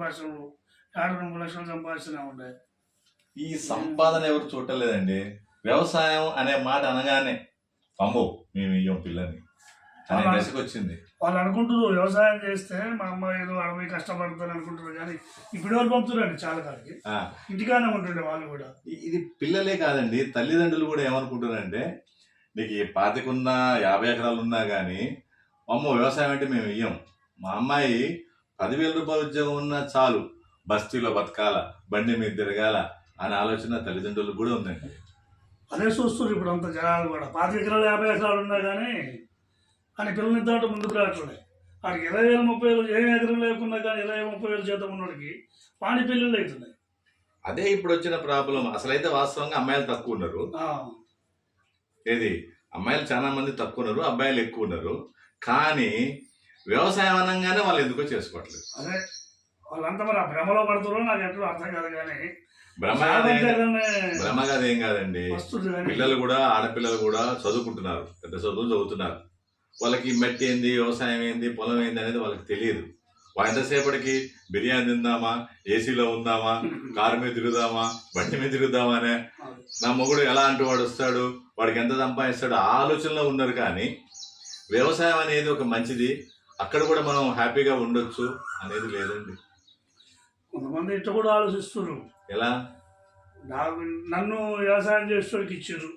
సంపాదించు, ఏడు 2 లక్షలు సంపాదిస్తూనే ఉండే. ఈ సంపాదన ఎవరు చూడలేదండి. వ్యవసాయం అనే మాట అనగానే అమ్మో మేము ఇయ్యం పిల్లని అనే దశకు వచ్చింది. వాళ్ళు అనుకుంటున్నారు వ్యవసాయం చేస్తే మా అమ్మ ఏదో అడవి కష్టపడుతుంది అనుకుంటున్నారు, కానీ ఇప్పుడు ఎవరు పంపుతున్నారండి చాలా కాడికి ఇంటికానే ఉంటుండే వాళ్ళు కూడా. ఇది పిల్లలే కాదండి, తల్లిదండ్రులు కూడా ఏమనుకుంటున్నారంటే నీకు 25 ఉన్నా 50 ఎకరాలు ఉన్నా కానీ అమ్మో వ్యవసాయం అంటే మేము ఇయ్యం, మా అమ్మాయి 10,000 రూపాయల ఉద్యోగం ఉన్నా చాలు బస్తీలో బతకాల, బండి మీద తిరగాల అనే ఆలోచన తల్లిదండ్రులకు కూడా ఉందండి. అదే చూస్తున్నారు ఇప్పుడు అంత జనాలు కూడా. 25 ఎకరాలు 50 ఎకరాలు ఉన్నా కానీ అని పిల్లల్ని తాట ముందుకు రావట్లేదు. వాడికి 20,000 30,000 ఏ ఎకరం లేకున్నా కానీ 20,000 30,000 జీతం ఉన్నవాడికి వాణి పెళ్ళిళ్ళు అవుతున్నాయి. అదే ఇప్పుడు వచ్చిన ప్రాబ్లం. అసలైతే వాస్తవంగా అమ్మాయిలు తక్కువ ఉన్నారు. ఏది అమ్మాయిలు చాలా మంది తక్కువ ఉన్నారు, అబ్బాయిలు ఎక్కువ ఉన్నారు. కానీ వ్యవసాయం అనగానే వాళ్ళు ఎందుకో చేసుకోవట్లేదు. అదే వాళ్ళంతా మరి ఆ భ్రమలో పడుతున్నారో నాకు ఎట్లా అర్థం కాదు. కానీ భ్రమ కాదేం కాదండి, పిల్లలు కూడా ఆడపిల్లలు కూడా చదువుకుంటున్నారు, పెద్ద చదువులు చదువుతున్నారు. వాళ్ళకి మట్టి ఏంది, వ్యవసాయం ఏంది, పొలం ఏంది అనేది వాళ్ళకి తెలియదు. ఎంతసేపటికి బిర్యానీ తిందామా, ఏసీలో ఉందామా, కారు మీద తిరుగుదామా, బండి మీద తిరుగుదామా అనే నా మొగుడు ఎలాంటి వాడు వస్తాడు, వాడికి ఎంత సంపాదిస్తాడు ఆ ఆలోచనలో ఉన్నారు. కానీ వ్యవసాయం అనేది ఒక మంచిది, అక్కడ కూడా మనం హ్యాపీగా ఉండొచ్చు అనేది లేదండి. కొంతమంది ఇట్లా కూడా ఆలోచిస్తున్నారు. ఎలా నన్ను వ్యవసాయం చేసేవాడికి ఇచ్చారు,